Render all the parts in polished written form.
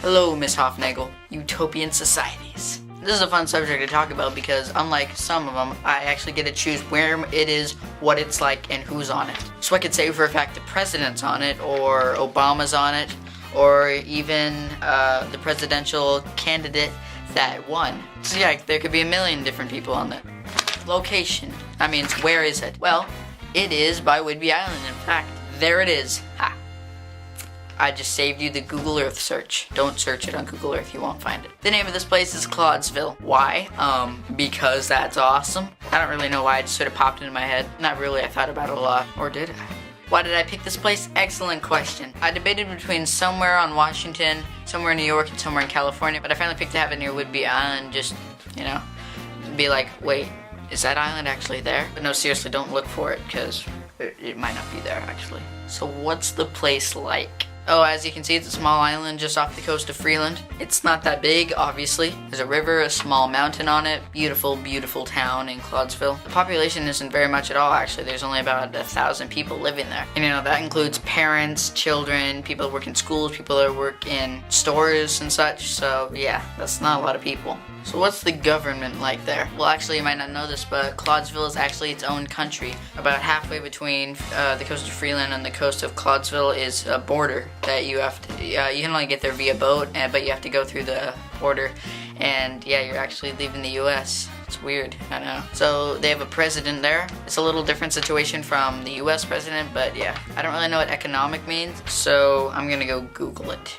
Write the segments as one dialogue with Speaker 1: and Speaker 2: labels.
Speaker 1: Hello, Miss Hofnagel. Utopian societies. This is a fun subject to talk about because unlike some of them, I actually get to choose where it is, what it's like, and who's on it. So I could say for a fact the president's on it, or Obama's on it, or even the presidential candidate that won. So yeah, there could be a million different people on it. Location. I mean, where is it? Well, it is by Whidbey Island, in fact. There it is. Ha. I just saved you the Google Earth search. Don't search it on Google Earth, you won't find it. The name of this place is Clodsville. Why? Because that's awesome. I don't really know why, it just sort of popped into my head. Not really, I thought about it a lot. Or did I? Why did I pick this place? Excellent question. I debated between somewhere on Washington, somewhere in New York, and somewhere in California, but I finally picked to have it near Whidbey Island, just, you know, be like, wait, is that island actually there? But no, seriously, don't look for it, because it might not be there, actually. So what's the place like? Oh, as you can see, it's a small island just off the coast of Freeland. It's not that big, obviously. There's a river, a small mountain on it. Beautiful, beautiful town in Clodsville. The population isn't very much at all, actually. There's only about 1,000 people living there. And you know, that includes parents, children, people that work in schools, people that work in stores and such. So yeah, that's not a lot of people. So what's the government like there? Well, actually, you might not know this, but Clodsville is actually its own country. About halfway between the coast of Freeland and the coast of Clodsville is a border that you have to, you can only get there via boat, but you have to go through the border. And yeah, you're actually leaving the US. It's weird, I know. So they have a president there. It's a little different situation from the US president, but yeah. I don't really know what economic means, so I'm gonna go Google it.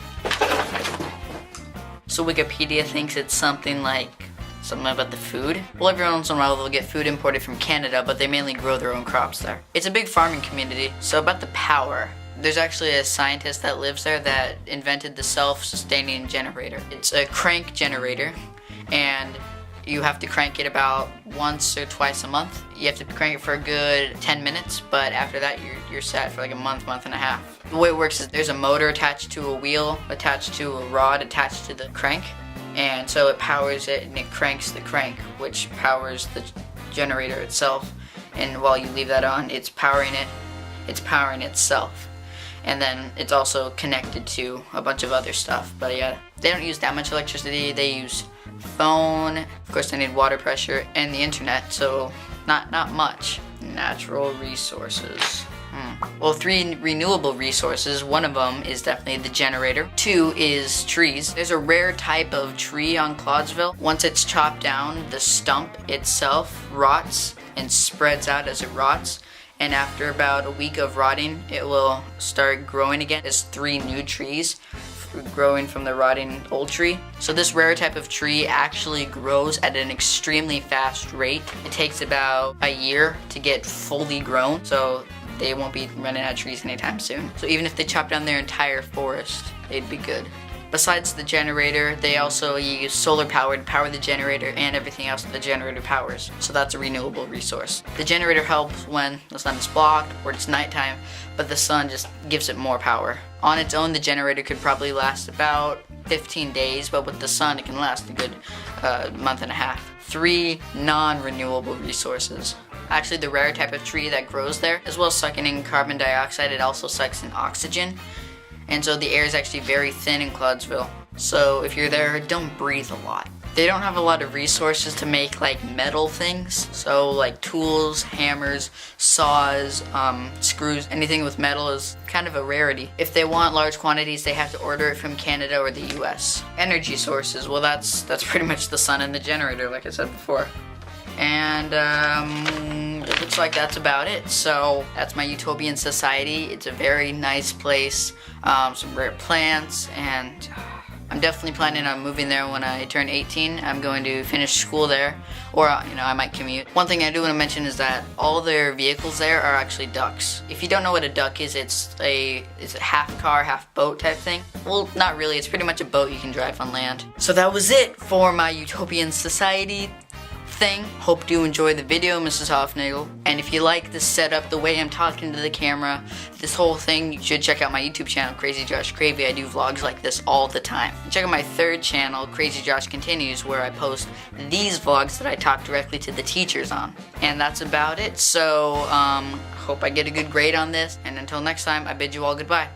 Speaker 1: So Wikipedia thinks it's something about the food. Well, every once in a while they'll get food imported from Canada, but they mainly grow their own crops there. It's a big farming community. So about the power. There's actually a scientist that lives there that invented the self-sustaining generator. It's a crank generator, and you have to crank it about once or twice a month. You have to crank it for a good 10 minutes, but after that you're set for like a month and a half. The way it works is there's a motor attached to a wheel, attached to a rod, attached to the crank, and so it powers it and it cranks the crank, which powers the generator itself. And while you leave that on, it's powering itself. And then it's also connected to a bunch of other stuff. But yeah, they don't use that much electricity. They use phone, of course they need water pressure, and the internet, so not much. Natural resources. Well, 3 renewable resources. One of them is definitely the generator. 2 is trees. There's a rare type of tree on Clodsville. Once it's chopped down, the stump itself rots and spreads out as it rots. And after about a week of rotting, it will start growing again as 3 new trees growing from the rotting old tree. So this rare type of tree actually grows at an extremely fast rate. It takes about a year to get fully grown, so they won't be running out of trees anytime soon. So even if they chop down their entire forest, they'd be good. Besides the generator, they also use solar power to power the generator and everything else that the generator powers. So that's a renewable resource. The generator helps when the sun is blocked or it's nighttime, but the sun just gives it more power. On its own, the generator could probably last about 15 days, but with the sun, it can last a good month and a half. 3 non-renewable resources. Actually, the rare type of tree that grows there, as well as sucking in carbon dioxide, it also sucks in oxygen. And so the air is actually very thin in Clodsville. So if you're there, don't breathe a lot. They don't have a lot of resources to make like metal things. So like tools, hammers, saws, screws, anything with metal is kind of a rarity. If they want large quantities, they have to order it from Canada or the US. Energy sources, well that's pretty much the sun and the generator, like I said before. And it looks like that's about it. So that's my Utopian Society. It's a very nice place, some rare plants, and I'm definitely planning on moving there when I turn 18. I'm going to finish school there, or you know, I might commute. One thing I do want to mention is that all their vehicles there are actually ducks. If you don't know what a duck is, it's a half car, half boat type thing. Well, not really. It's pretty much a boat you can drive on land. So that was it for my Utopian Society thing. Hope you enjoy the video, Mrs. Hofnagel. And if you like this setup, the way I'm talking to the camera, this whole thing, you should check out my YouTube channel, Crazy Josh Gravy. I do vlogs like this all the time. And check out my 3rd channel, Crazy Josh Continues, where I post these vlogs that I talk directly to the teachers on. And that's about it. So, hope I get a good grade on this. And until next time, I bid you all goodbye.